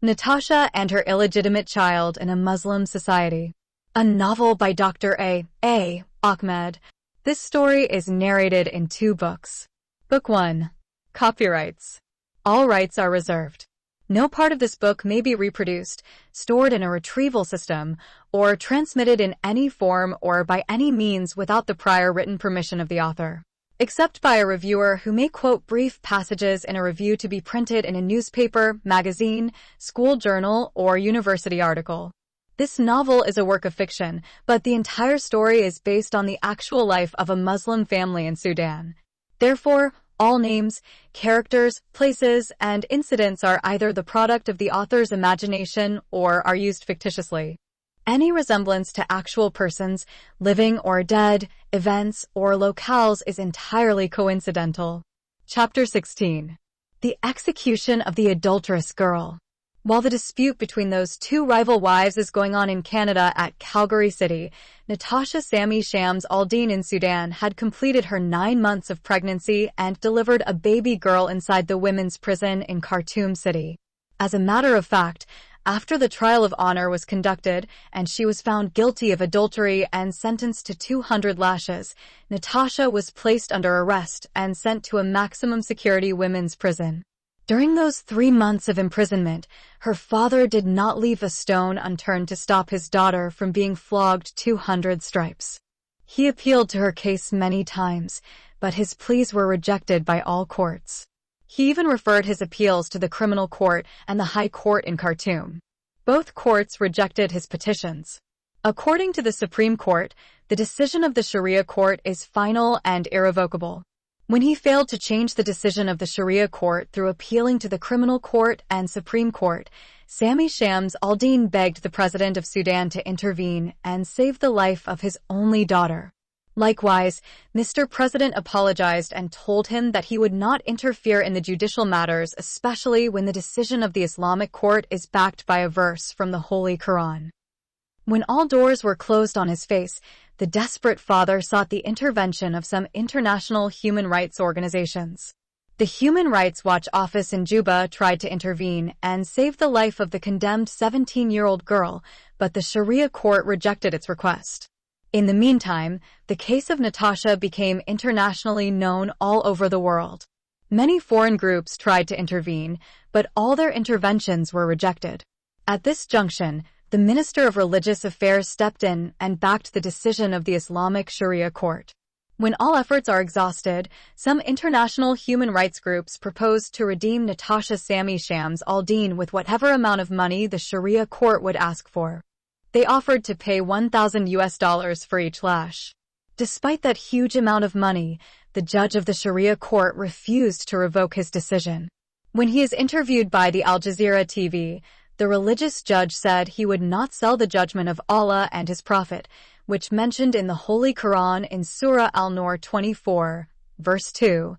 Natasha and Her Illegitimate Child in a Muslim Society. A novel by Dr. A. Ahmed. This story is narrated in 2 books. Book 1. Copyrights. All rights are reserved. No part of this book may be reproduced, stored in a retrieval system, or transmitted in any form or by any means without the prior written permission of the author, except by a reviewer who may quote brief passages in a review to be printed in a newspaper, magazine, school journal, or university article. This novel is a work of fiction, but the entire story is based on the actual life of a Muslim family in Sudan. Therefore, all names, characters, places, and incidents are either the product of the author's imagination or are used fictitiously. Any resemblance to actual persons, living or dead, events, or locales is entirely coincidental. Chapter 16. The Execution of the Adulterous Girl. While the dispute between those 2 rival wives is going on in Canada at Calgary City, Natasha Sammy Shams Aldeen in Sudan had completed her 9 months of pregnancy and delivered a baby girl inside the women's prison in Khartoum City. As a matter of fact, after the trial of honor was conducted and she was found guilty of adultery and sentenced to 200 lashes, Natasha was placed under arrest and sent to a maximum security women's prison. During those 3 months of imprisonment, her father did not leave a stone unturned to stop his daughter from being flogged 200 stripes. He appealed to her case many times, but his pleas were rejected by all courts. He even referred his appeals to the criminal court and the high court in Khartoum. Both courts rejected his petitions. According to the Supreme Court, the decision of the Sharia court is final and irrevocable. When he failed to change the decision of the Sharia court through appealing to the criminal court and Supreme Court, Sammy Shams Aldeen begged the president of Sudan to intervene and save the life of his only daughter. Likewise, Mr. President apologized and told him that he would not interfere in the judicial matters, especially when the decision of the Islamic court is backed by a verse from the Holy Quran. When all doors were closed on his face, the desperate father sought the intervention of some international human rights organizations. The Human Rights Watch office in Juba tried to intervene and save the life of the condemned 17-year-old girl, but the Sharia court rejected its request. In the meantime, the case of Natasha became internationally known all over the world. Many foreign groups tried to intervene, but all their interventions were rejected. At this junction, the Minister of Religious Affairs stepped in and backed the decision of the Islamic Sharia court. When all efforts are exhausted, some international human rights groups proposed to redeem Natasha Sammy Shams Aldeen with whatever amount of money the Sharia court would ask for. They offered to pay $1,000 for each lash. Despite that huge amount of money, the judge of the Sharia court refused to revoke his decision. When he is interviewed by the Al Jazeera TV, the religious judge said he would not sell the judgment of Allah and his Prophet, which mentioned in the Holy Quran in Surah Al-Nur 24, verse 2,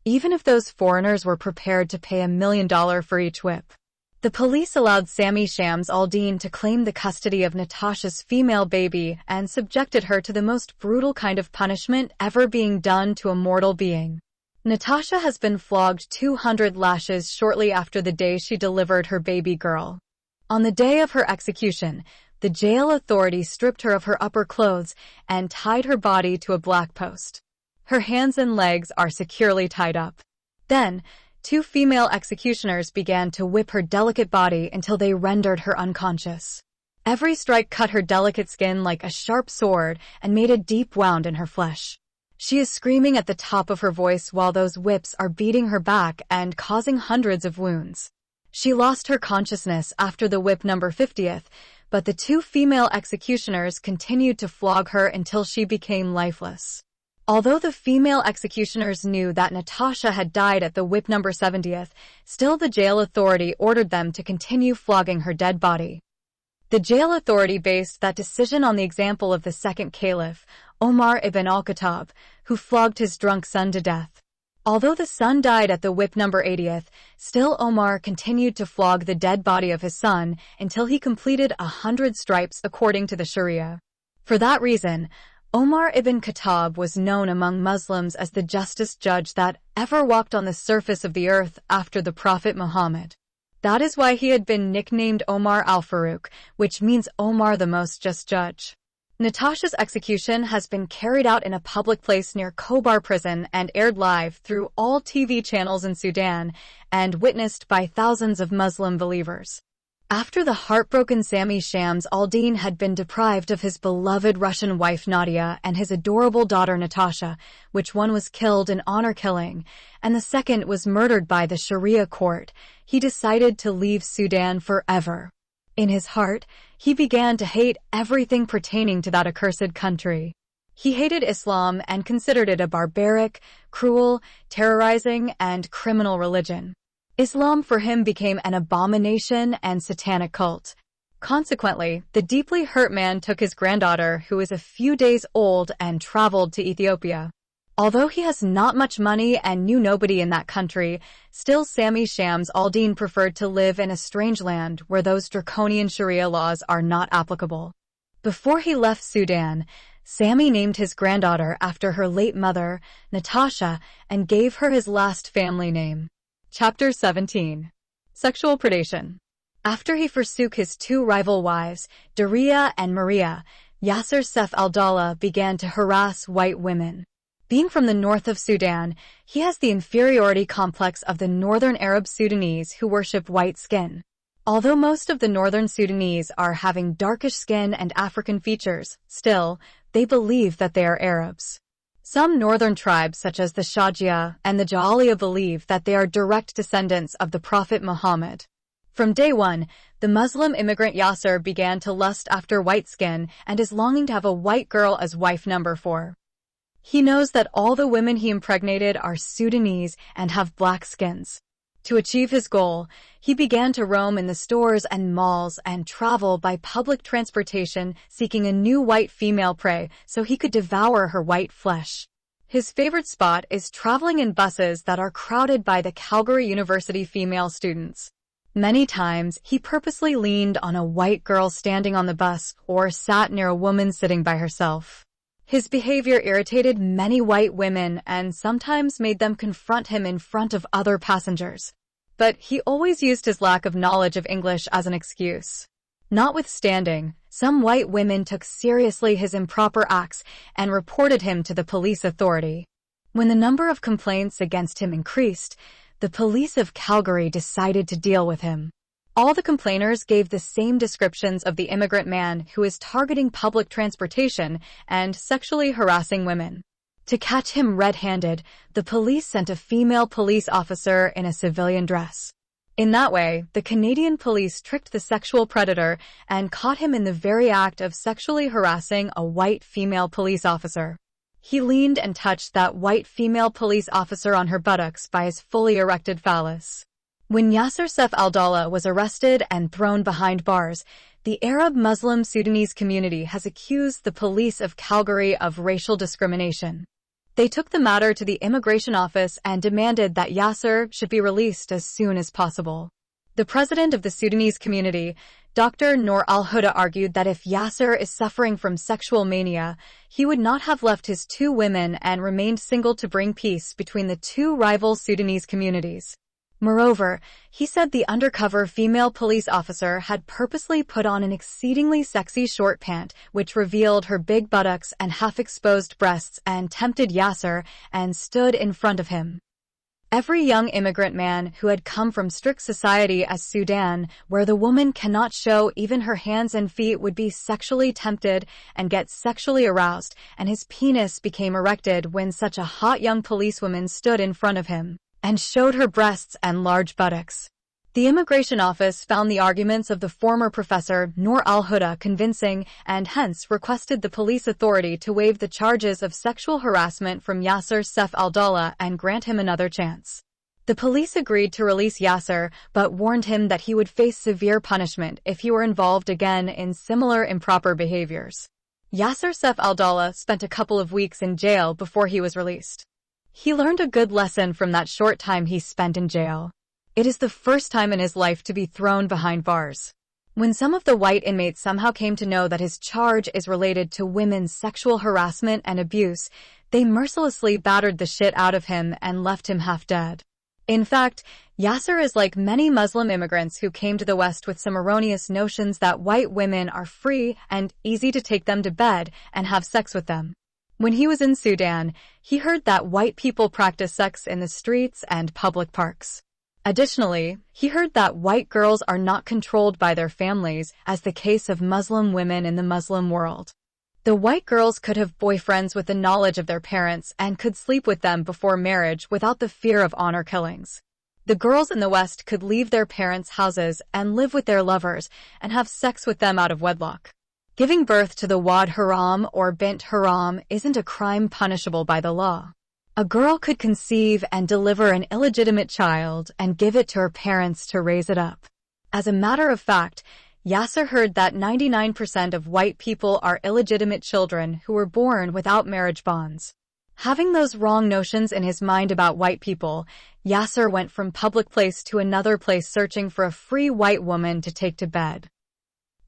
even if those foreigners were prepared to pay $1 million for each whip. The police allowed Sammy Shams Aldeen to claim the custody of Natasha's female baby and subjected her to the most brutal kind of punishment ever being done to a mortal being. Natasha has been flogged 200 lashes shortly after the day she delivered her baby girl. On the day of her execution, the jail authorities stripped her of her upper clothes and tied her body to a black post. Her hands and legs are securely tied up. Then, 2 female executioners began to whip her delicate body until they rendered her unconscious. Every strike cut her delicate skin like a sharp sword and made a deep wound in her flesh. She is screaming at the top of her voice while those whips are beating her back and causing hundreds of wounds. She lost her consciousness after the whip number 50th, but the 2 female executioners continued to flog her until she became lifeless. Although the female executioners knew that Natasha had died at the whip number 70th, still the jail authority ordered them to continue flogging her dead body. The jail authority based that decision on the example of the second caliph, Omar ibn al-Khattab, who flogged his drunk son to death. Although the son died at the whip number 80th, still Omar continued to flog the dead body of his son until he completed 100 stripes according to the Sharia. For that reason, Omar ibn Khattab was known among Muslims as the justest judge that ever walked on the surface of the earth after the Prophet Muhammad. That is why he had been nicknamed Omar al-Farouk, which means Omar the Most Just Judge. Natasha's execution has been carried out in a public place near Khobar prison and aired live through all TV channels in Sudan and witnessed by thousands of Muslim believers. After the heartbroken Sami Shams al-Din had been deprived of his beloved Russian wife Nadia and his adorable daughter Natasha, which one was killed in honor killing, and the second was murdered by the Sharia court, he decided to leave Sudan forever. In his heart, he began to hate everything pertaining to that accursed country. He hated Islam and considered it a barbaric, cruel, terrorizing, and criminal religion. Islam for him became an abomination and satanic cult. Consequently, the deeply hurt man took his granddaughter, who was a few days old, and traveled to Ethiopia. Although he has not much money and knew nobody in that country, still Sami Shams al-Din preferred to live in a strange land where those draconian Sharia laws are not applicable. Before he left Sudan, Sami named his granddaughter after her late mother, Natasha, and gave her his last family name. Chapter 17. Sexual Predation. After he forsook his two rival wives, Daria and Maria, Yasser Sef al-Dawla began to harass white women. Being from the north of Sudan, he has the inferiority complex of the northern Arab Sudanese who worship white skin. Although most of the northern Sudanese are having darkish skin and African features, still, they believe that they are Arabs. Some northern tribes such as the Shajia and the Ja'aliya believe that they are direct descendants of the Prophet Muhammad. From day one, the Muslim immigrant Yasser began to lust after white skin and is longing to have a white girl as wife number 4. He knows that all the women he impregnated are Sudanese and have black skins. To achieve his goal, he began to roam in the stores and malls and travel by public transportation seeking a new white female prey so he could devour her white flesh. His favorite spot is traveling in buses that are crowded by the Calgary University female students. Many times, he purposely leaned on a white girl standing on the bus or sat near a woman sitting by herself. His behavior irritated many white women and sometimes made them confront him in front of other passengers. But he always used his lack of knowledge of English as an excuse. Notwithstanding, some white women took seriously his improper acts and reported him to the police authority. When the number of complaints against him increased, the police of Calgary decided to deal with him. All the complainers gave the same descriptions of the immigrant man who is targeting public transportation and sexually harassing women. To catch him red-handed, the police sent a female police officer in a civilian dress. In that way, the Canadian police tricked the sexual predator and caught him in the very act of sexually harassing a white female police officer. He leaned and touched that white female police officer on her buttocks by his fully erected phallus. When Yasser Sef al-Dawla was arrested and thrown behind bars, the Arab Muslim Sudanese community has accused the police of Calgary of racial discrimination. They took the matter to the immigration office and demanded that Yasser should be released as soon as possible. The president of the Sudanese community, Dr. Noor al-Huda, argued that if Yasser is suffering from sexual mania, he would not have left his two women and remained single to bring peace between the two rival Sudanese communities. Moreover, he said the undercover female police officer had purposely put on an exceedingly sexy short pant which revealed her big buttocks and half-exposed breasts and tempted Yasser and stood in front of him. Every young immigrant man who had come from strict society as Sudan, where the woman cannot show even her hands and feet, would be sexually tempted and get sexually aroused, and his penis became erected when such a hot young policewoman stood in front of him and showed her breasts and large buttocks. The immigration office found the arguments of the former professor Noor al-Huda convincing and hence requested the police authority to waive the charges of sexual harassment from Yasser Sef al-Dawla and grant him another chance. The police agreed to release Yasser, but warned him that he would face severe punishment if he were involved again in similar improper behaviors. Yasser Sef al-Dawla spent a couple of weeks in jail before he was released. He learned a good lesson from that short time he spent in jail. It is the first time in his life to be thrown behind bars. When some of the white inmates somehow came to know that his charge is related to women's sexual harassment and abuse, they mercilessly battered the shit out of him and left him half dead. In fact, Yasser is like many Muslim immigrants who came to the West with some erroneous notions that white women are free and easy to take them to bed and have sex with them. When he was in Sudan, he heard that white people practice sex in the streets and public parks. Additionally, he heard that white girls are not controlled by their families, as the case of Muslim women in the Muslim world. The white girls could have boyfriends with the knowledge of their parents and could sleep with them before marriage without the fear of honor killings. The girls in the West could leave their parents' houses and live with their lovers and have sex with them out of wedlock. Giving birth to the Wad Haram or Bint Haram isn't a crime punishable by the law. A girl could conceive and deliver an illegitimate child and give it to her parents to raise it up. As a matter of fact, Yasser heard that 99% of white people are illegitimate children who were born without marriage bonds. Having those wrong notions in his mind about white people, Yasser went from public place to another place searching for a free white woman to take to bed.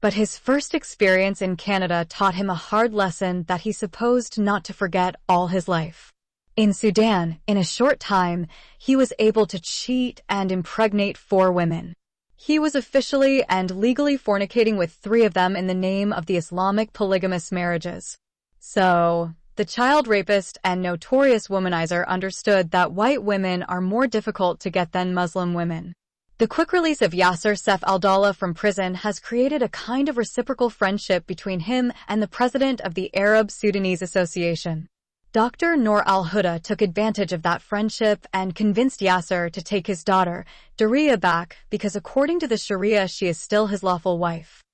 But his first experience in Canada taught him a hard lesson that he supposed not to forget all his life. In Sudan, in a short time, he was able to cheat and impregnate 4 women. He was officially and legally fornicating with 3 of them in the name of the Islamic polygamous marriages. So, the child rapist and notorious womanizer understood that white women are more difficult to get than Muslim women. The quick release of Yasser Saif al-Dawla from prison has created a kind of reciprocal friendship between him and the president of the Arab Sudanese Association. Dr. Noor al-Huda took advantage of that friendship and convinced Yasser to take his daughter, Daria, back because according to the Sharia she is still his lawful wife.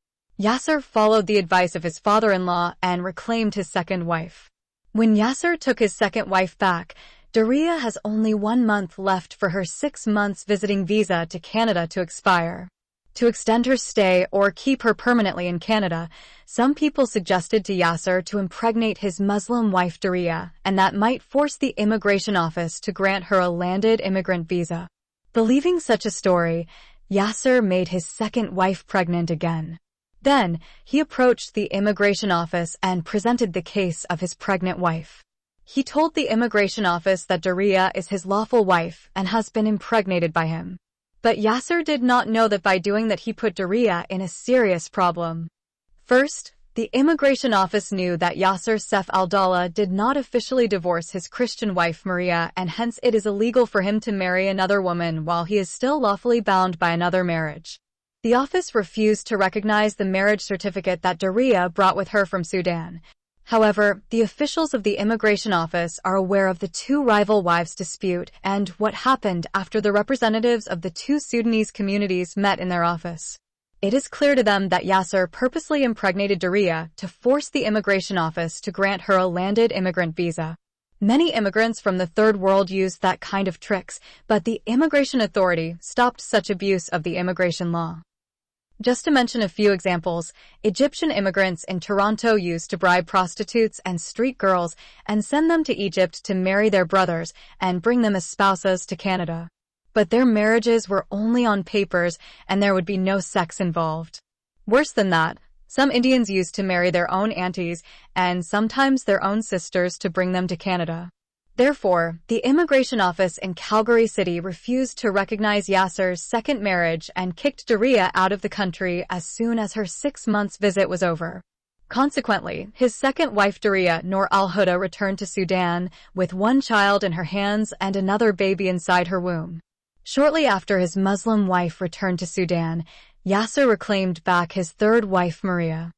Yasser followed the advice of his father-in-law and reclaimed his second wife. When Yasser took his second wife back, Daria has only 1 month left for her 6 months visiting visa to Canada to expire. To extend her stay or keep her permanently in Canada, some people suggested to Yasser to impregnate his Muslim wife Daria, and that might force the immigration office to grant her a landed immigrant visa. Believing such a story, Yasser made his second wife pregnant again. Then, he approached the immigration office and presented the case of his pregnant wife. He told the immigration office that Daria is his lawful wife and has been impregnated by him. But Yasser did not know that by doing that he put Daria in a serious problem. First, the immigration office knew that Yasser Saif al-Dawla did not officially divorce his Christian wife Maria, and hence it is illegal for him to marry another woman while he is still lawfully bound by another marriage. The office refused to recognize the marriage certificate that Daria brought with her from Sudan. However, the officials of the immigration office are aware of the 2 rival wives dispute and what happened after the representatives of the 2 Sudanese communities met in their office. It is clear to them that Yasser purposely impregnated Daria to force the immigration office to grant her a landed immigrant visa. Many immigrants from the Third World used that kind of tricks, but the immigration authority stopped such abuse of the immigration law. Just to mention a few examples, Egyptian immigrants in Toronto used to bribe prostitutes and street girls and send them to Egypt to marry their brothers and bring them as spouses to Canada. But their marriages were only on papers and there would be no sex involved. Worse than that, some Indians used to marry their own aunties and sometimes their own sisters to bring them to Canada. Therefore, the immigration office in Calgary City refused to recognize Yasser's second marriage and kicked Daria out of the country as soon as her 6 months visit was over. Consequently, his second wife Daria Noor al-Huda returned to Sudan with 1 child in her hands and another baby inside her womb. Shortly after his Muslim wife returned to Sudan, Yasser reclaimed back his third wife Maria.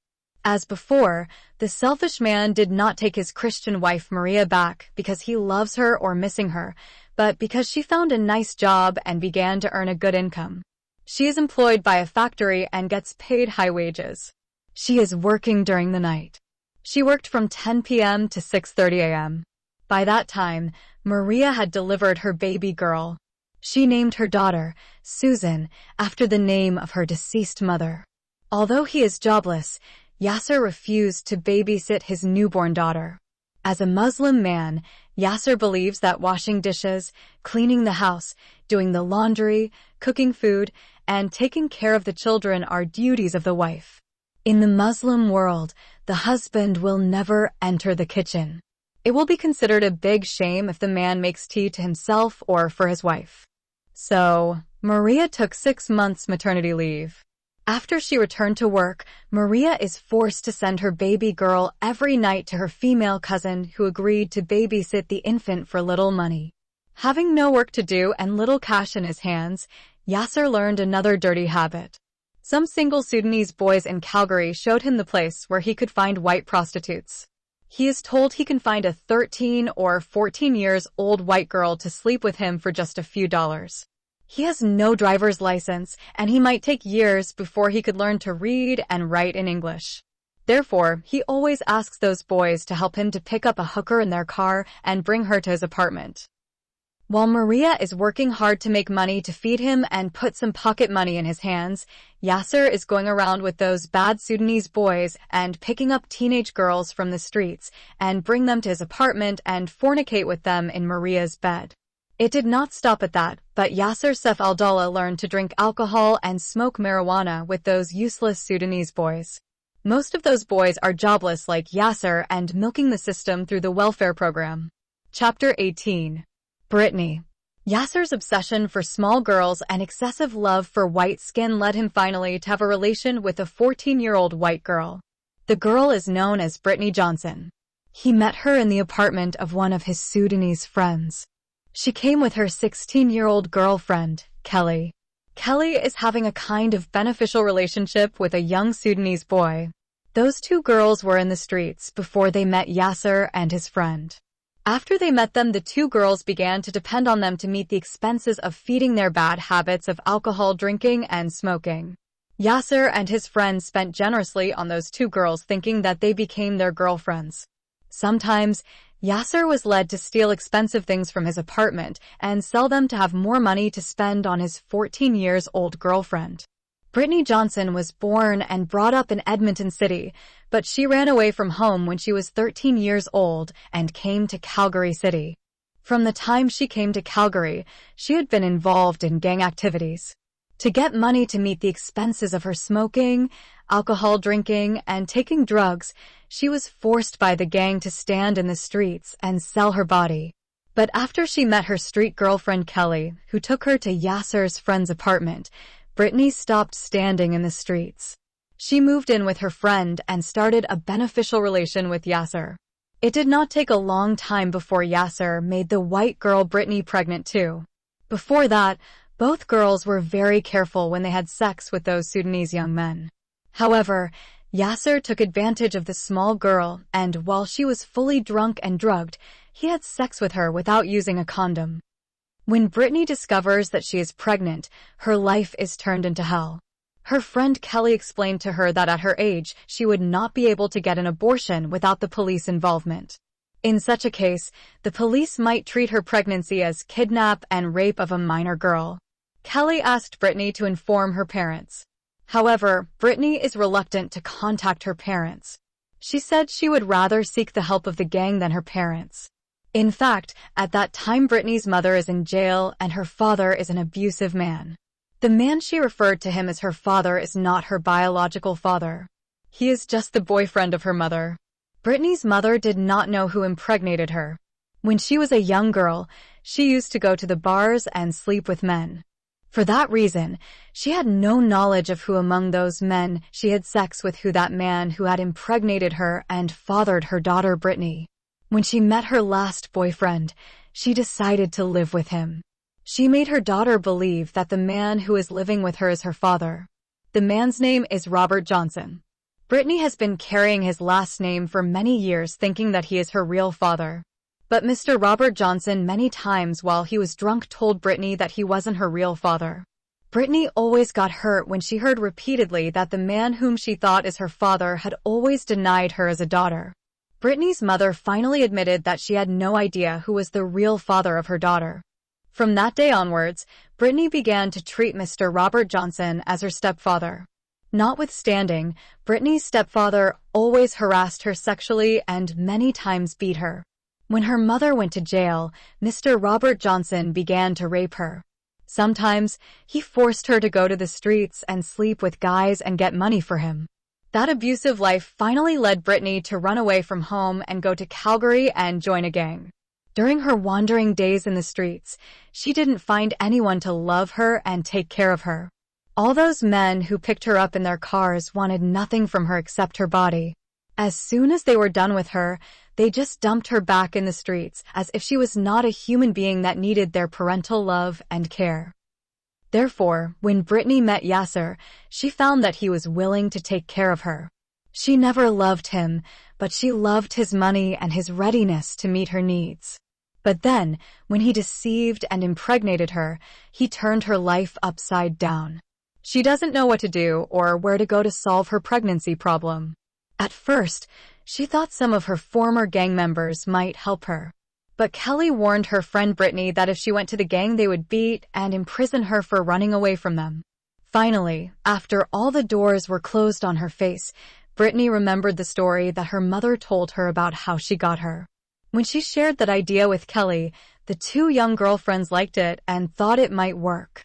As before, the selfish man did not take his Christian wife Maria back because he loves her or missing her, but because she found a nice job and began to earn a good income. She is employed by a factory and gets paid high wages. She is working during the night. She worked from 10 p.m. to 6:30 a.m. By that time, Maria had delivered her baby girl. She named her daughter, Susan, after the name of her deceased mother. Although he is jobless, Yasser refused to babysit his newborn daughter. As a Muslim man, Yasser believes that washing dishes, cleaning the house, doing the laundry, cooking food, and taking care of the children are duties of the wife. In the Muslim world, the husband will never enter the kitchen. It will be considered a big shame if the man makes tea to himself or for his wife. So, Maria took 6 months maternity leave. After she returned to work, Maria is forced to send her baby girl every night to her female cousin who agreed to babysit the infant for little money. Having no work to do and little cash in his hands, Yasser learned another dirty habit. Some single Sudanese boys in Calgary showed him the place where he could find white prostitutes. He is told he can find a 13 or 14 years old white girl to sleep with him for just a few dollars. He has no driver's license, and he might take years before he could learn to read and write in English. Therefore, he always asks those boys to help him to pick up a hooker in their car and bring her to his apartment. While Maria is working hard to make money to feed him and put some pocket money in his hands, Yasser is going around with those bad Sudanese boys and picking up teenage girls from the streets and bring them to his apartment and fornicate with them in Maria's bed. It did not stop at that, but Yasser Sef Aldallah learned to drink alcohol and smoke marijuana with those useless Sudanese boys. Most of those boys are jobless like Yasser and milking the system through the welfare program. Chapter 18. Brittany. Yasser's obsession for small girls and excessive love for white skin led him finally to have a relation with a 14-year-old white girl. The girl is known as Brittany Johnson. He met her in the apartment of one of his Sudanese friends. She came with her 16-year-old girlfriend, Kelly. Kelly is having a kind of beneficial relationship with a young Sudanese boy. Those two girls were in the streets before they met Yasser and his friend. After they met them, the two girls began to depend on them to meet the expenses of feeding their bad habits of alcohol drinking and smoking. Yasser and his friends spent generously on those two girls, thinking that they became their girlfriends. Sometimes, Yasser was led to steal expensive things from his apartment and sell them to have more money to spend on his 14-year-old girlfriend. Brittany Johnson was born and brought up in Edmonton City, but she ran away from home when she was 13 years old and came to Calgary City. From the time she came to Calgary, she had been involved in gang activities. To get money to meet the expenses of her smoking, alcohol drinking, and taking drugs, she was forced by the gang to stand in the streets and sell her body. But after she met her street girlfriend Kelly, who took her to Yasser's friend's apartment, Brittany stopped standing in the streets. She moved in with her friend and started a beneficial relation with Yasser. It did not take a long time before Yasser made the white girl Brittany pregnant too. Before that, both girls were very careful when they had sex with those Sudanese young men. However, Yasser took advantage of the small girl, and while she was fully drunk and drugged, he had sex with her without using a condom. When Brittany discovers that she is pregnant, her life is turned into hell. Her friend Kelly explained to her that at her age, she would not be able to get an abortion without the police involvement. In such a case, the police might treat her pregnancy as kidnap and rape of a minor girl. Kelly asked Brittany to inform her parents. However, Brittany is reluctant to contact her parents. She said she would rather seek the help of the gang than her parents. In fact, at that time Brittany's mother is in jail and her father is an abusive man. The man she referred to him as her father is not her biological father. He is just the boyfriend of her mother. Brittany's mother did not know who impregnated her. When she was a young girl, she used to go to the bars and sleep with men. For that reason, she had no knowledge of who among those men she had sex with who that man who had impregnated her and fathered her daughter Brittany. When she met her last boyfriend, she decided to live with him. She made her daughter believe that the man who is living with her is her father. The man's name is Robert Johnson. Brittany has been carrying his last name for many years, thinking that he is her real father. But Mr. Robert Johnson many times while he was drunk told Brittany that he wasn't her real father. Brittany always got hurt when she heard repeatedly that the man whom she thought is her father had always denied her as a daughter. Brittany's mother finally admitted that she had no idea who was the real father of her daughter. From that day onwards, Brittany began to treat Mr. Robert Johnson as her stepfather. Notwithstanding, Brittany's stepfather always harassed her sexually and many times beat her. When her mother went to jail, Mr. Robert Johnson began to rape her. Sometimes, he forced her to go to the streets and sleep with guys and get money for him. That abusive life finally led Brittany to run away from home and go to Calgary and join a gang. During her wandering days in the streets, she didn't find anyone to love her and take care of her. All those men who picked her up in their cars wanted nothing from her except her body. As soon as they were done with her, they just dumped her back in the streets as if she was not a human being that needed their parental love and care. Therefore, when Brittany met Yasser, she found that he was willing to take care of her. She never loved him, but she loved his money and his readiness to meet her needs. But then, when he deceived and impregnated her, he turned her life upside down. She doesn't know what to do or where to go to solve her pregnancy problem. At first, she thought some of her former gang members might help her. But Kelly warned her friend Brittany that if she went to the gang they would beat and imprison her for running away from them. Finally, after all the doors were closed on her face, Brittany remembered the story that her mother told her about how she got her. When she shared that idea with Kelly, the two young girlfriends liked it and thought it might work.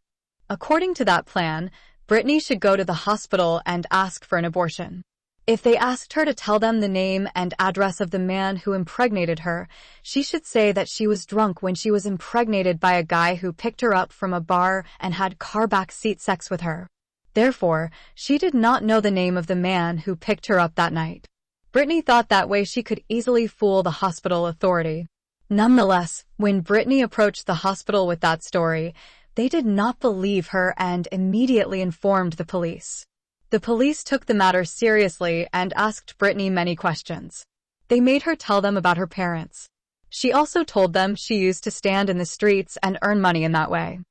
According to that plan, Brittany should go to the hospital and ask for an abortion. If they asked her to tell them the name and address of the man who impregnated her, she should say that she was drunk when she was impregnated by a guy who picked her up from a bar and had car backseat sex with her. Therefore, she did not know the name of the man who picked her up that night. Brittany thought that way she could easily fool the hospital authority. Nonetheless, when Brittany approached the hospital with that story, they did not believe her and immediately informed the police. The police took the matter seriously and asked Brittany many questions. They made her tell them about her parents. She also told them she used to stand in the streets and earn money in that way.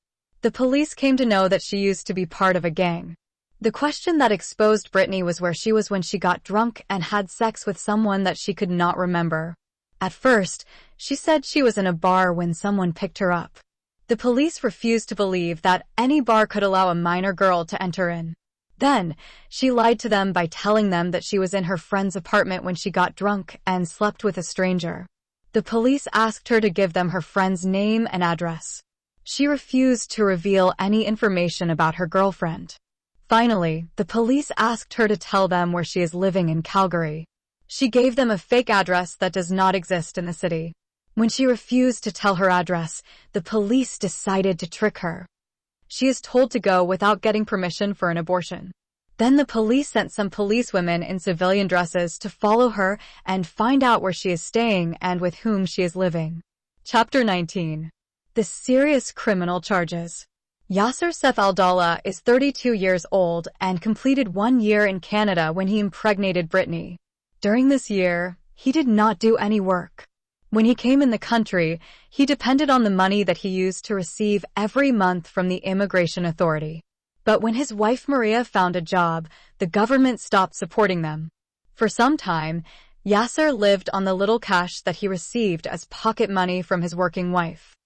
The police came to know that she used to be part of a gang. The question that exposed Brittany was where she was when she got drunk and had sex with someone that she could not remember. At first, she said she was in a bar when someone picked her up. The police refused to believe that any bar could allow a minor girl to enter in. Then, she lied to them by telling them that she was in her friend's apartment when she got drunk and slept with a stranger. The police asked her to give them her friend's name and address. She refused to reveal any information about her girlfriend. Finally, the police asked her to tell them where she is living in Calgary. She gave them a fake address that does not exist in the city. When she refused to tell her address, the police decided to trick her. She is told to go without getting permission for an abortion. Then the police sent some policewomen in civilian dresses to follow her and find out where she is staying and with whom she is living. Chapter 19. The serious criminal charges. Yasser Saif Al-Dawla is 32 years old and completed 1 year in Canada when he impregnated Brittany. During this year, he did not do any work. When he came in the country, he depended on the money that he used to receive every month from the immigration authority. But when his wife Maria found a job, the government stopped supporting them. For some time, Yasser lived on the little cash that he received as pocket money from his working wife.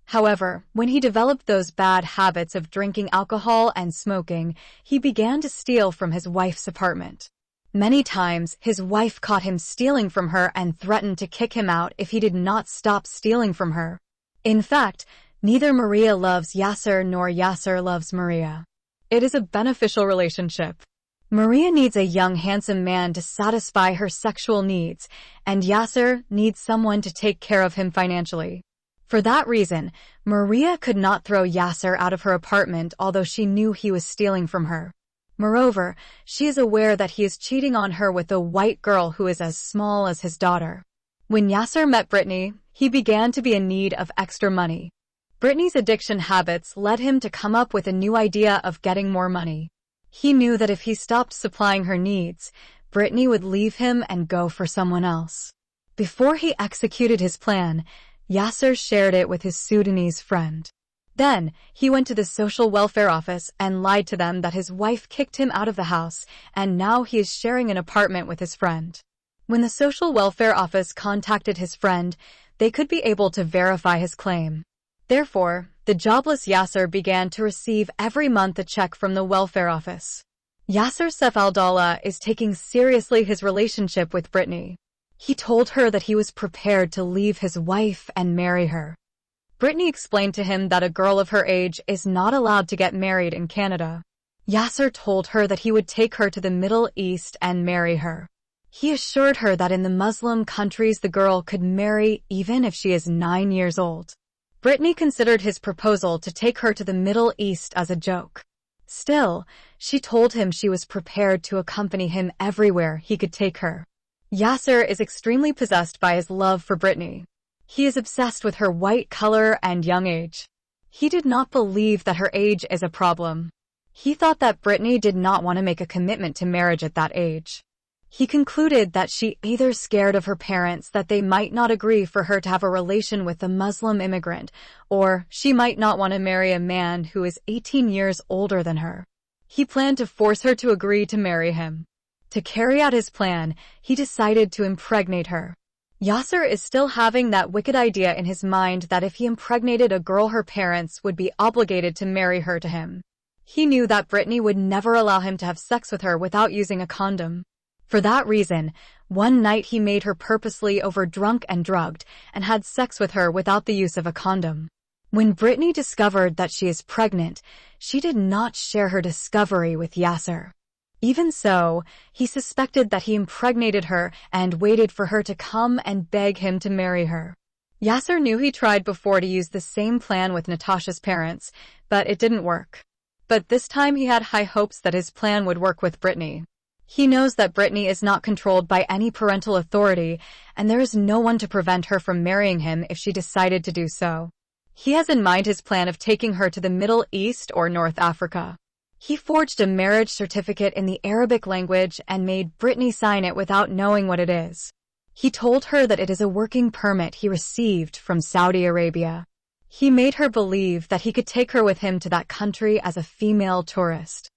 However, when he developed those bad habits of drinking alcohol and smoking, he began to steal from his wife's apartment. Many times, his wife caught him stealing from her and threatened to kick him out if he did not stop stealing from her. In fact, neither Maria loves Yasser nor Yasser loves Maria. It is a beneficial relationship. Maria needs a young, handsome man to satisfy her sexual needs, and Yasser needs someone to take care of him financially. For that reason, Maria could not throw Yasser out of her apartment although she knew he was stealing from her. Moreover, she is aware that he is cheating on her with a white girl who is as small as his daughter. When Yasser met Brittany, he began to be in need of extra money. Brittany's addiction habits led him to come up with a new idea of getting more money. He knew that if he stopped supplying her needs, Brittany would leave him and go for someone else. Before he executed his plan, Yasser shared it with his Sudanese friend. Then, he went to the social welfare office and lied to them that his wife kicked him out of the house and now he is sharing an apartment with his friend. When the social welfare office contacted his friend, they could be able to verify his claim. Therefore, the jobless Yasser began to receive every month a check from the welfare office. Yasser Saif Al-Dawla is taking seriously his relationship with Brittany. He told her that he was prepared to leave his wife and marry her. Brittany explained to him that a girl of her age is not allowed to get married in Canada. Yasser told her that he would take her to the Middle East and marry her. He assured her that in the Muslim countries the girl could marry even if she is 9 years old. Brittany considered his proposal to take her to the Middle East as a joke. Still, she told him she was prepared to accompany him everywhere he could take her. Yasser is extremely possessed by his love for Brittany. He is obsessed with her white color and young age. He did not believe that her age is a problem. He thought that Brittany did not want to make a commitment to marriage at that age. He concluded that she either scared of her parents that they might not agree for her to have a relation with a Muslim immigrant, or she might not want to marry a man who is 18 years older than her. He planned to force her to agree to marry him. To carry out his plan, he decided to impregnate her. Yasser is still having that wicked idea in his mind that if he impregnated a girl, her parents would be obligated to marry her to him. He knew that Brittany would never allow him to have sex with her without using a condom. For that reason, one night he made her purposely overdrunk and drugged and had sex with her without the use of a condom. When Brittany discovered that she is pregnant, she did not share her discovery with Yasser. Even so, he suspected that he impregnated her and waited for her to come and beg him to marry her. Yasser knew he tried before to use the same plan with Natasha's parents, but it didn't work. But this time he had high hopes that his plan would work with Brittany. He knows that Brittany is not controlled by any parental authority, and there is no one to prevent her from marrying him if she decided to do so. He has in mind his plan of taking her to the Middle East or North Africa. He forged a marriage certificate in the Arabic language and made Brittany sign it without knowing what it is. He told her that it is a working permit he received from Saudi Arabia. He made her believe that he could take her with him to that country as a female tourist.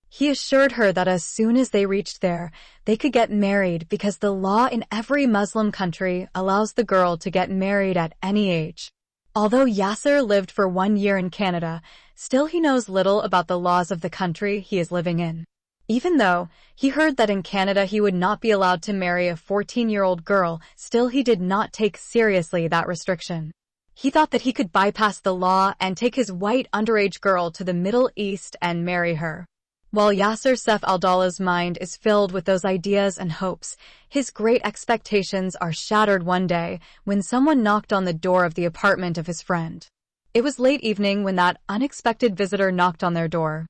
He assured her that as soon as they reached there, they could get married because the law in every Muslim country allows the girl to get married at any age. Although Yasser lived for 1 year in Canada, still he knows little about the laws of the country he is living in. Even though he heard that in Canada he would not be allowed to marry a 14-year-old girl, still he did not take seriously that restriction. He thought that he could bypass the law and take his white underage girl to the Middle East and marry her. While Yasser Saif al-Dawla's mind is filled with those ideas and hopes, his great expectations are shattered one day when someone knocked on the door of the apartment of his friend. It was late evening when that unexpected visitor knocked on their door.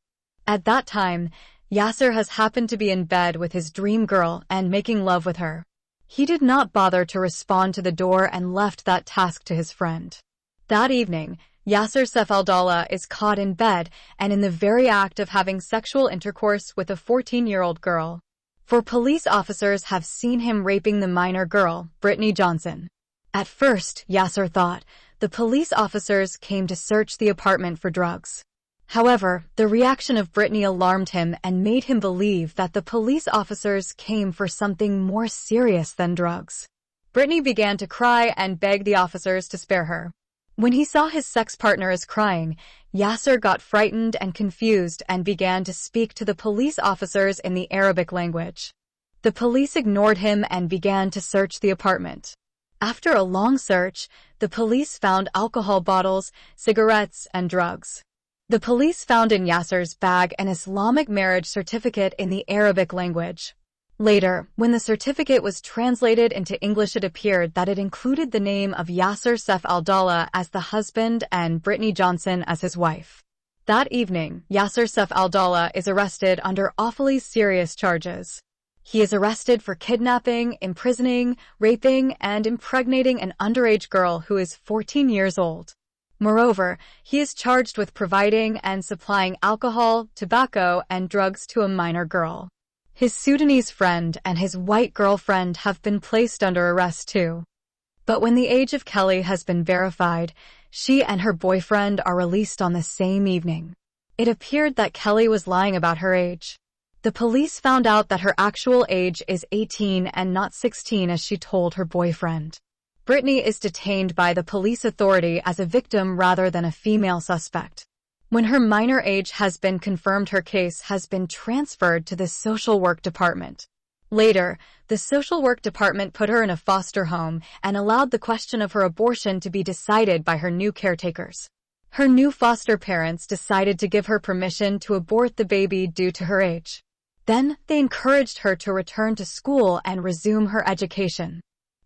At that time, Yasser has happened to be in bed with his dream girl and making love with her. He did not bother to respond to the door and left that task to his friend. That evening, Yasser Saif al-Dawla is caught in bed and in the very act of having sexual intercourse with a 14-year-old girl. For police officers have seen him raping the minor girl, Brittany Johnson. At first, Yasser thought, the police officers came to search the apartment for drugs. However, the reaction of Brittany alarmed him and made him believe that the police officers came for something more serious than drugs. Brittany began to cry and beg the officers to spare her. When he saw his sex partner is crying, Yasser got frightened and confused and began to speak to the police officers in the Arabic language. The police ignored him and began to search the apartment. After a long search, the police found alcohol bottles, cigarettes, and drugs. The police found in Yasser's bag an Islamic marriage certificate in the Arabic language. Later, when the certificate was translated into English, it appeared that it included the name of Yasser Saif al-Dawla as the husband and Brittany Johnson as his wife. That evening, Yasser Saif al-Dawla is arrested under awfully serious charges. He is arrested for kidnapping, imprisoning, raping, and impregnating an underage girl who is 14 years old. Moreover, he is charged with providing and supplying alcohol, tobacco, and drugs to a minor girl. His Sudanese friend and his white girlfriend have been placed under arrest too. But when the age of Kelly has been verified, she and her boyfriend are released on the same evening. It appeared that Kelly was lying about her age. The police found out that her actual age is 18 and not 16 as she told her boyfriend. Brittany is detained by the police authority as a victim rather than a female suspect. When her minor age has been confirmed, her case has been transferred to the social work department. Later, the social work department put her in a foster home and allowed the question of her abortion to be decided by her new caretakers. Her new foster parents decided to give her permission to abort the baby due to her age. Then they encouraged her to return to school and resume her education.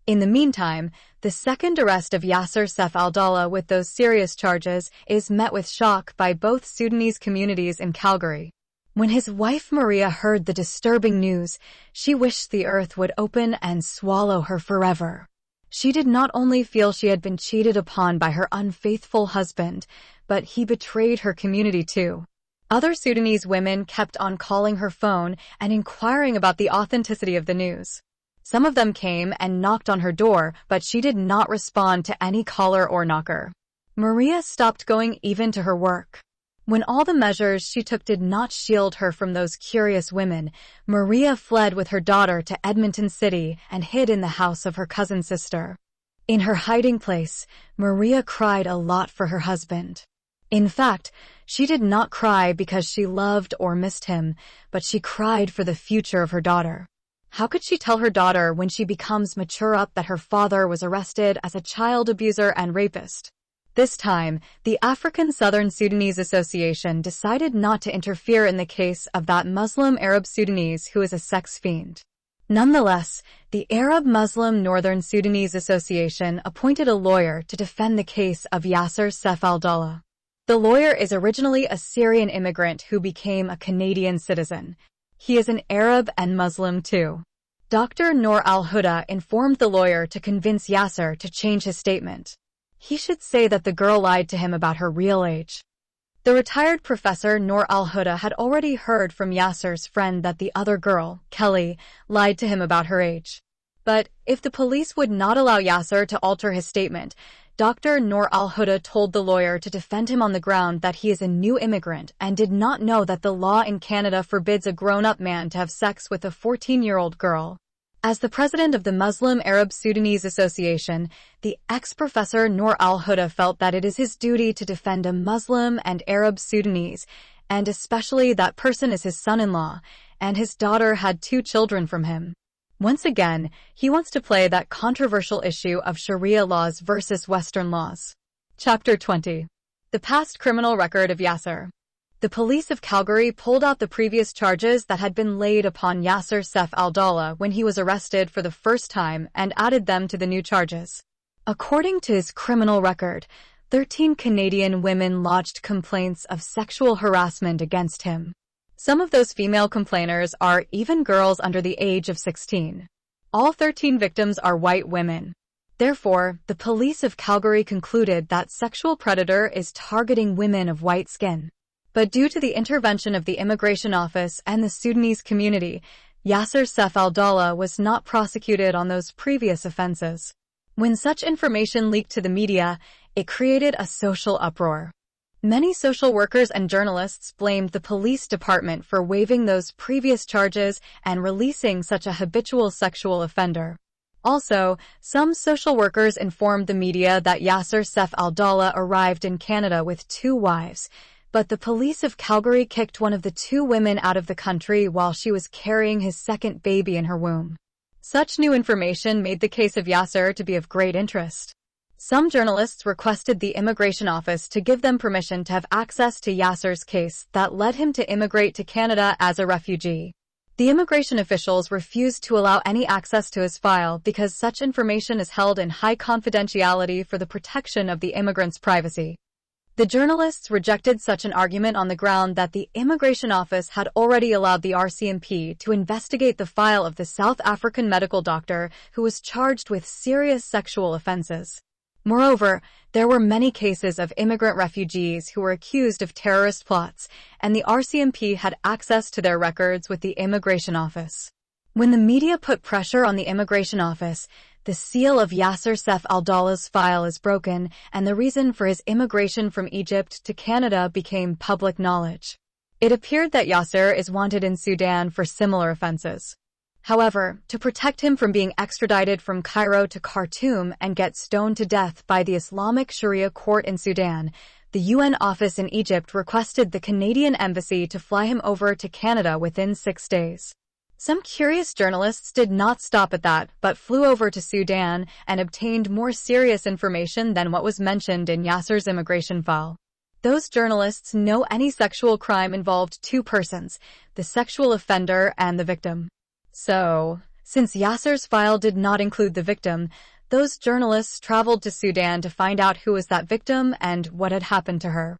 In the meantime, the second arrest of Yasser Seif Al-Dawla with those serious charges is met with shock by both Sudanese communities in Calgary. When his wife Maria heard the disturbing news, she wished the earth would open and swallow her forever. She did not only feel she had been cheated upon by her unfaithful husband, but he betrayed her community too. Other Sudanese women kept on calling her phone and inquiring about the authenticity of the news. Some of them came and knocked on her door, but she did not respond to any caller or knocker. Maria stopped going even to her work. When all the measures she took did not shield her from those curious women, Maria fled with her daughter to Edmonton City and hid in the house of her cousin sister. In her hiding place, Maria cried a lot for her husband. In fact, she did not cry because she loved or missed him, but she cried for the future of her daughter. How could she tell her daughter when she becomes mature that her father was arrested as a child abuser and rapist? This time, the African Southern Sudanese Association decided not to interfere in the case of that Muslim Arab Sudanese who is a sex fiend. Nonetheless, the Arab Muslim Northern Sudanese Association appointed a lawyer to defend the case of Yasser Seif Al-Dawla. The lawyer is originally a Syrian immigrant who became a Canadian citizen. He is an Arab and Muslim too. Dr. Noor al-Huda informed the lawyer to convince Yasser to change his statement. He should say that the girl lied to him about her real age. The retired professor Noor al-Huda had already heard from Yasser's friend that the other girl, Kelly, lied to him about her age. But if the police would not allow Yasser to alter his statement, Dr. Noor al-Huda told the lawyer to defend him on the ground that he is a new immigrant and did not know that the law in Canada forbids a grown-up man to have sex with a 14-year-old girl. As the president of the Muslim Arab Sudanese Association, the ex-professor Noor al-Huda felt that it is his duty to defend a Muslim and Arab Sudanese, and especially that person is his son-in-law, and his daughter had 2 children from him. Once again, he wants to play that controversial issue of Sharia laws versus Western laws. Chapter 20. The past criminal record of Yasser. The police of Calgary pulled out the previous charges that had been laid upon Yasser Seif Al-Dawla when he was arrested for the first time and added them to the new charges. According to his criminal record, 13 Canadian women lodged complaints of sexual harassment against him. Some of those female complainers are even girls under the age of 16. All 13 victims are white women. Therefore, the police of Calgary concluded that sexual predator is targeting women of white skin. But due to the intervention of the Immigration Office and the Sudanese community, Yasser Seif Al-Dawla was not prosecuted on those previous offenses. When such information leaked to the media, it created a social uproar. Many social workers and journalists blamed the police department for waiving those previous charges and releasing such a habitual sexual offender. Also, some social workers informed the media that Yasser Seif Al-Dawla arrived in Canada with 2 wives, but the police of Calgary kicked one of the 2 women out of the country while she was carrying his second baby in her womb. Such new information made the case of Yasser to be of great interest. Some journalists requested the Immigration Office to give them permission to have access to Yasser's case that led him to immigrate to Canada as a refugee. The immigration officials refused to allow any access to his file because such information is held in high confidentiality for the protection of the immigrant's privacy. The journalists rejected such an argument on the ground that the Immigration Office had already allowed the RCMP to investigate the file of the South African medical doctor who was charged with serious sexual offenses. Moreover, there were many cases of immigrant refugees who were accused of terrorist plots, and the RCMP had access to their records with the Immigration Office. When the media put pressure on the Immigration Office, the seal of Yasser Seif Al-Dawla's file is broken, and the reason for his immigration from Egypt to Canada became public knowledge. It appeared that Yasser is wanted in Sudan for similar offenses. However, to protect him from being extradited from Cairo to Khartoum and get stoned to death by the Islamic Sharia court in Sudan, the UN office in Egypt requested the Canadian embassy to fly him over to Canada within 6 days. Some curious journalists did not stop at that, but flew over to Sudan and obtained more serious information than what was mentioned in Yasser's immigration file. Those journalists know any sexual crime involved two persons, the sexual offender and the victim. So, since Yasser's file did not include the victim, those journalists traveled to Sudan to find out who was that victim and what had happened to her.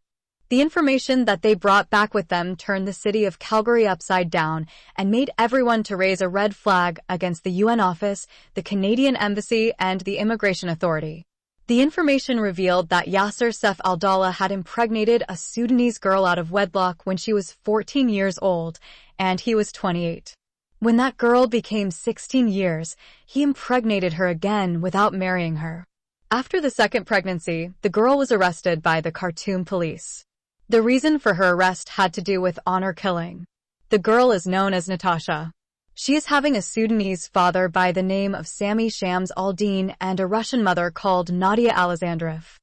The information that they brought back with them turned the city of Calgary upside down and made everyone to raise a red flag against the UN office, the Canadian embassy, and the immigration authority. The information revealed that Yasser Saif Al-Dawla had impregnated a Sudanese girl out of wedlock when she was 14 years old, and he was 28. When that girl became 16 years, he impregnated her again without marrying her. After the second pregnancy, the girl was arrested by the Khartoum police. The reason for her arrest had to do with honor killing. The girl is known as Natasha. She is having a Sudanese father by the name of Sami Shams al-Din and a Russian mother called Nadia Alexandrov.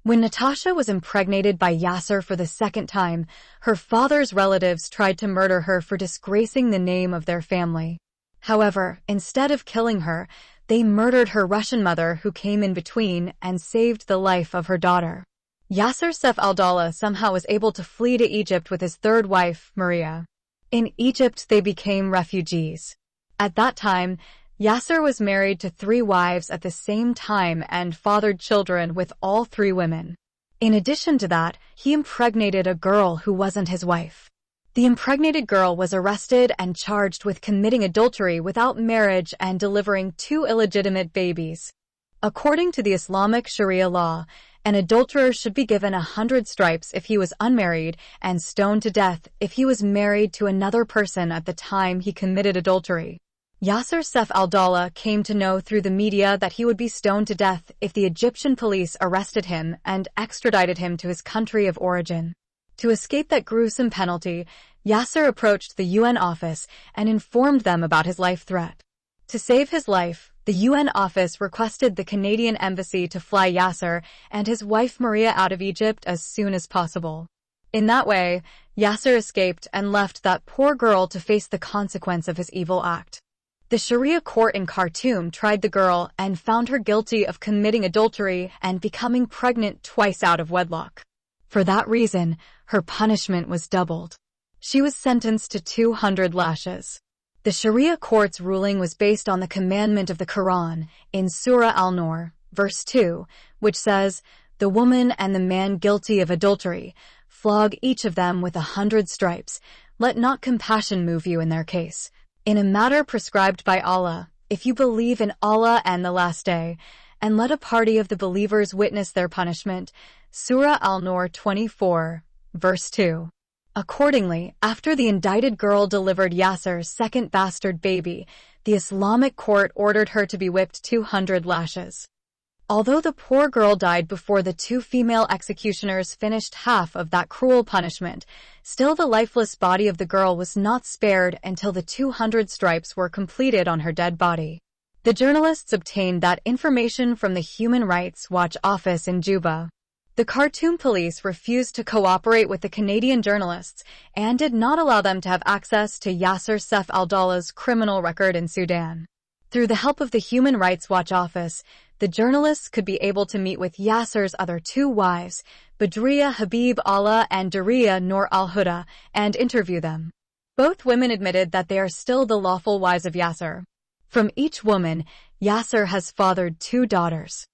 When Natasha was impregnated by Yasser for the second time, her father's relatives tried to murder her for disgracing the name of their family. However, instead of killing her, they murdered her Russian mother who came in between and saved the life of her daughter. Yasser Saif Al-Dawla somehow was able to flee to Egypt with his third wife, Maria. In Egypt, they became refugees. At that time, Yasser was married to 3 wives at the same time and fathered children with all 3 women. In addition to that, he impregnated a girl who wasn't his wife. The impregnated girl was arrested and charged with committing adultery without marriage and delivering 2 illegitimate babies. According to the Islamic Sharia law, an adulterer should be given 100 stripes if he was unmarried and stoned to death if he was married to another person at the time he committed adultery. Yasser Saif Al-Dawla came to know through the media that he would be stoned to death if the Egyptian police arrested him and extradited him to his country of origin. To escape that gruesome penalty, Yasser approached the UN office and informed them about his life threat. To save his life, the UN office requested the Canadian embassy to fly Yasser and his wife Maria out of Egypt as soon as possible. In that way, Yasser escaped and left that poor girl to face the consequence of his evil act. The Sharia court in Khartoum tried the girl and found her guilty of committing adultery and becoming pregnant twice out of wedlock. For that reason, her punishment was doubled. She was sentenced to 200 lashes. The Sharia court's ruling was based on the commandment of the Quran in Surah Al-Nur, verse 2, which says, "The woman and the man guilty of adultery, flog each of them with 100 stripes. Let not compassion move you in their case. In a matter prescribed by Allah, if you believe in Allah and the last day, and let a party of the believers witness their punishment." Surah Al-Nur 24, verse 2. Accordingly, after the indicted girl delivered Yasser's second bastard baby, the Islamic court ordered her to be whipped 200 lashes. Although the poor girl died before the 2 female executioners finished half of that cruel punishment, still the lifeless body of the girl was not spared until the 200 stripes were completed on her dead body. The journalists obtained that information from the Human Rights Watch office in Juba. The Khartoum police refused to cooperate with the Canadian journalists and did not allow them to have access to Yasser Saif Al-Dawla's criminal record in Sudan. Through the help of the Human Rights Watch office, the journalists could be able to meet with Yasser's other 2 wives, Badriya Habib Allah and Dariya Noor al-Huda, and interview them. Both women admitted that they are still the lawful wives of Yasser. From each woman, Yasser has fathered 2 daughters.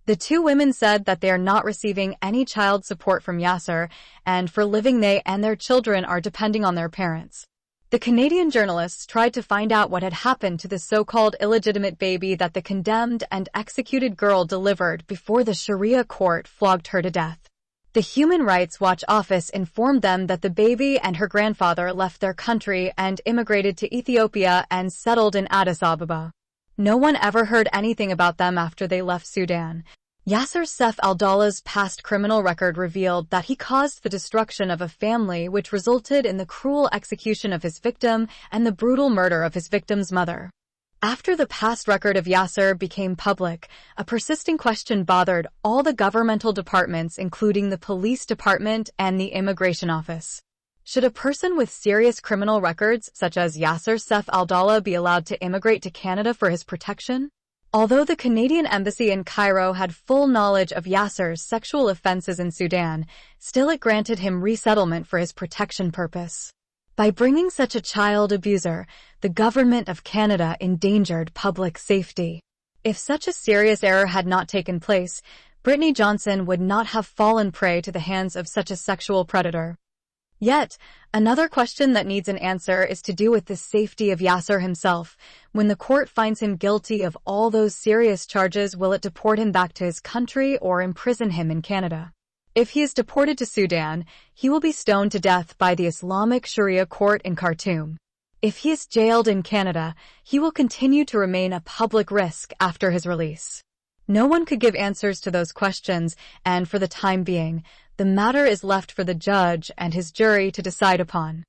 The 2 women said that they are not receiving any child support from Yasser, and for living they and their children are depending on their parents. The Canadian journalists tried to find out what had happened to the so-called illegitimate baby that the condemned and executed girl delivered before the Sharia court flogged her to death. The Human Rights Watch office informed them that the baby and her grandfather left their country and immigrated to Ethiopia and settled in Addis Ababa. No one ever heard anything about them after they left Sudan. Yasser Saif Al-Dawla's past criminal record revealed that he caused the destruction of a family which resulted in the cruel execution of his victim and the brutal murder of his victim's mother. After the past record of Yasser became public, a persisting question bothered all the governmental departments including the police department and the immigration office. Should a person with serious criminal records, such as Yasser Saif Al-Dawla, be allowed to immigrate to Canada for his protection? Although the Canadian embassy in Cairo had full knowledge of Yasser's sexual offenses in Sudan, still it granted him resettlement for his protection purpose. By bringing such a child abuser, the government of Canada endangered public safety. If such a serious error had not taken place, Brittany Johnson would not have fallen prey to the hands of such a sexual predator. Yet, another question that needs an answer is to do with the safety of Yasser himself. When the court finds him guilty of all those serious charges, will it deport him back to his country or imprison him in Canada? If he is deported to Sudan, he will be stoned to death by the Islamic Sharia court in Khartoum. If he is jailed in Canada, he will continue to remain a public risk after his release. No one could give answers to those questions, and for the time being, the matter is left for the judge and his jury to decide upon.